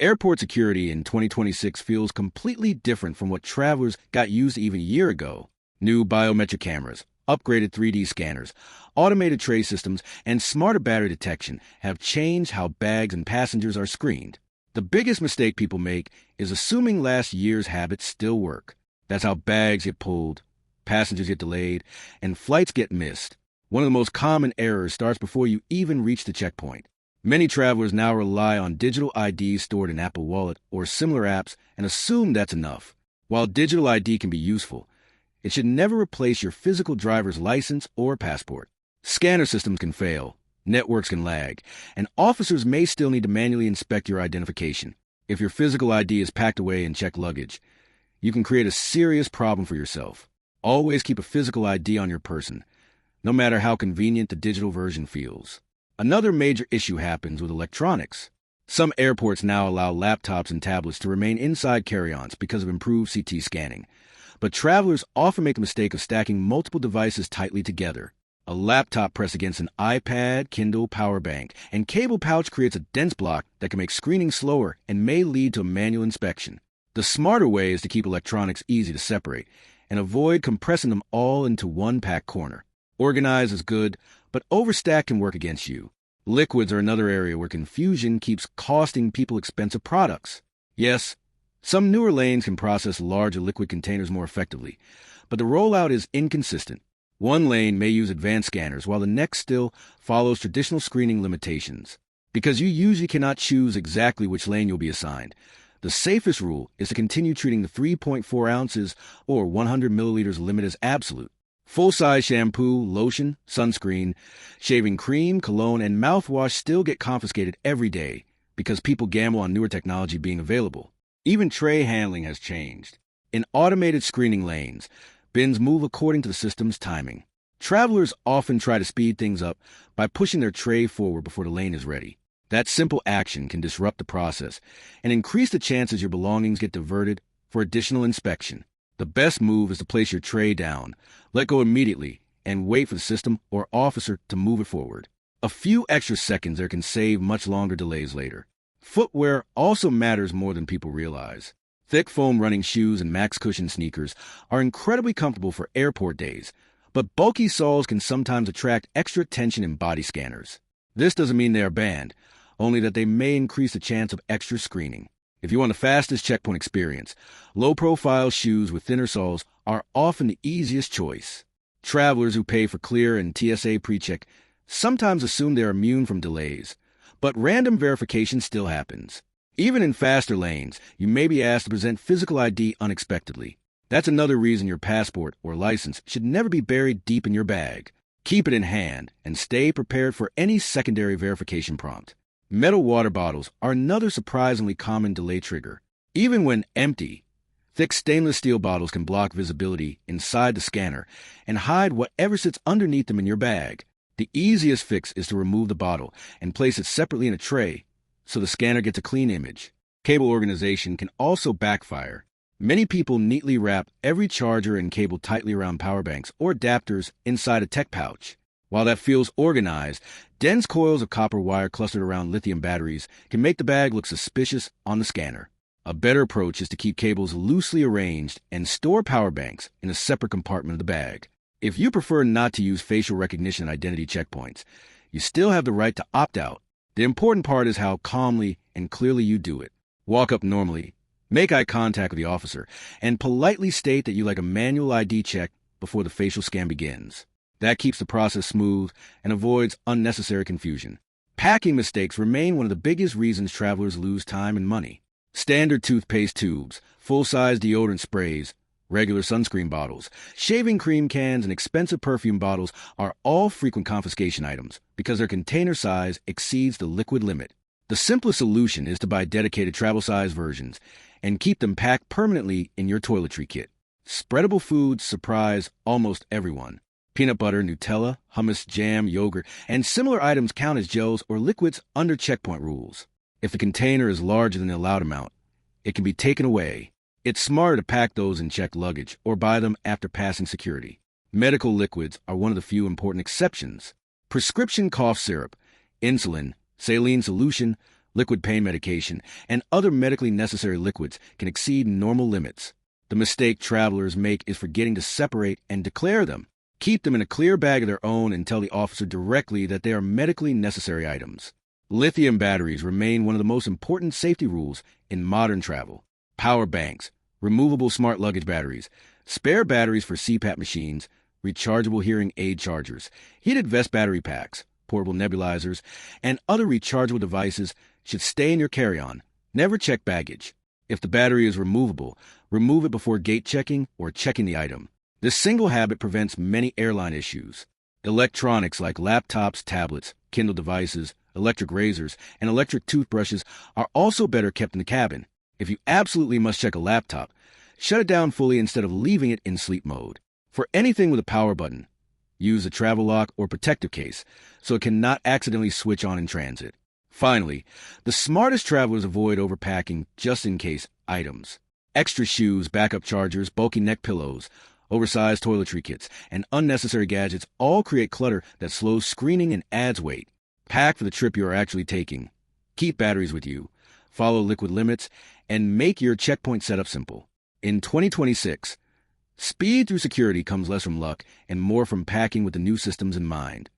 Airport security in 2026 feels completely different from what travelers got used to even a year ago. New biometric cameras, upgraded 3D scanners, automated tray systems, and smarter battery detection have changed how bags and passengers are screened. The biggest mistake people make is assuming last year's habits still work. That's how bags get pulled, passengers get delayed, and flights get missed. One of the most common errors starts before you even reach the checkpoint. Many travelers now rely on digital IDs stored in Apple Wallet or similar apps and assume that's enough. While digital ID can be useful, it should never replace your physical driver's license or passport. Scanner systems can fail, networks can lag, and officers may still need to manually inspect your identification. If your physical ID is packed away in checked luggage, you can create a serious problem for yourself. Always keep a physical ID on your person, no matter how convenient the digital version feels. Another major issue happens with electronics. Some airports now allow laptops and tablets to remain inside carry-ons because of improved CT scanning. But travelers often make the mistake of stacking multiple devices tightly together. A laptop pressed against an iPad, Kindle, power bank, and cable pouch creates a dense block that can make screening slower and may lead to a manual inspection. The smarter way is to keep electronics easy to separate and avoid compressing them all into one packed corner. Organize is good, but overstack can work against you. Liquids are another area where confusion keeps costing people expensive products. Yes, some newer lanes can process larger liquid containers more effectively, but the rollout is inconsistent. One lane may use advanced scanners, while the next still follows traditional screening limitations. Because you usually cannot choose exactly which lane you'll be assigned, the safest rule is to continue treating the 3.4 ounces or 100 milliliters limit as absolute. Full-size shampoo, lotion, sunscreen, shaving cream, cologne, and mouthwash still get confiscated every day because people gamble on newer technology being available. Even tray handling has changed. In automated screening lanes, bins move according to the system's timing. Travelers often try to speed things up by pushing their tray forward before the lane is ready. That simple action can disrupt the process and increase the chances your belongings get diverted for additional inspection. The best move is to place your tray down, let go immediately, and wait for the system or officer to move it forward. A few extra seconds there can save much longer delays later. Footwear also matters more than people realize. Thick foam running shoes and max cushion sneakers are incredibly comfortable for airport days, but bulky soles can sometimes attract extra attention in body scanners. This doesn't mean they are banned, only that they may increase the chance of extra screening. If you want the fastest checkpoint experience, low-profile shoes with thinner soles are often the easiest choice. Travelers who pay for Clear and TSA pre-check sometimes assume they're immune from delays, but random verification still happens. Even in faster lanes, you may be asked to present physical ID unexpectedly. That's another reason your passport or license should never be buried deep in your bag. Keep it in hand and stay prepared for any secondary verification prompt. Metal water bottles are another surprisingly common delay trigger. Even when empty, thick stainless steel bottles can block visibility inside the scanner and hide whatever sits underneath them in your bag. The easiest fix is to remove the bottle and place it separately in a tray so the scanner gets a clean image. Cable organization can also backfire. Many people neatly wrap every charger and cable tightly around power banks or adapters inside a tech pouch. While that feels organized, dense coils of copper wire clustered around lithium batteries can make the bag look suspicious on the scanner. A better approach is to keep cables loosely arranged and store power banks in a separate compartment of the bag. If you prefer not to use facial recognition identity checkpoints, you still have the right to opt out. The important part is how calmly and clearly you do it. Walk up normally, make eye contact with the officer, and politely state that you like a manual ID check before the facial scan begins. That keeps the process smooth and avoids unnecessary confusion. Packing mistakes remain one of the biggest reasons travelers lose time and money. Standard toothpaste tubes, full-size deodorant sprays, regular sunscreen bottles, shaving cream cans, and expensive perfume bottles are all frequent confiscation items because their container size exceeds the liquid limit. The simplest solution is to buy dedicated travel-size versions and keep them packed permanently in your toiletry kit. Spreadable foods surprise almost everyone. Peanut butter, Nutella, hummus, jam, yogurt, and similar items count as gels or liquids under checkpoint rules. If the container is larger than the allowed amount, it can be taken away. It's smarter to pack those in checked luggage or buy them after passing security. Medical liquids are one of the few important exceptions. Prescription cough syrup, insulin, saline solution, Liquid pain medication and other medically necessary liquids can exceed normal limits. The mistake travelers make is forgetting to separate and declare them. Keep them in a clear bag of their own and tell the officer directly that they are medically necessary items. Lithium batteries remain one of the most important safety rules in modern travel. Power banks, removable smart luggage batteries, spare batteries for CPAP machines, rechargeable hearing aid chargers, heated vest battery packs, portable nebulizers, and other rechargeable devices should stay in your carry-on. Never check baggage. If the battery is removable, remove it before gate checking or checking the item. This single habit prevents many airline issues. Electronics like laptops, tablets, Kindle devices, electric razors, and electric toothbrushes are also better kept in the cabin. If you absolutely must check a laptop, shut it down fully instead of leaving it in sleep mode. For anything with a power button, use a travel lock or protective case so it cannot accidentally switch on in transit. Finally, the smartest travelers avoid overpacking just-in-case items. Extra shoes, backup chargers, bulky neck pillows, oversized toiletry kits, and unnecessary gadgets all create clutter that slows screening and adds weight. Pack for the trip you are actually taking. Keep batteries with you. Follow liquid limits, and make your checkpoint setup simple. In 2026, speed through security comes less from luck and more from packing with the new systems in mind.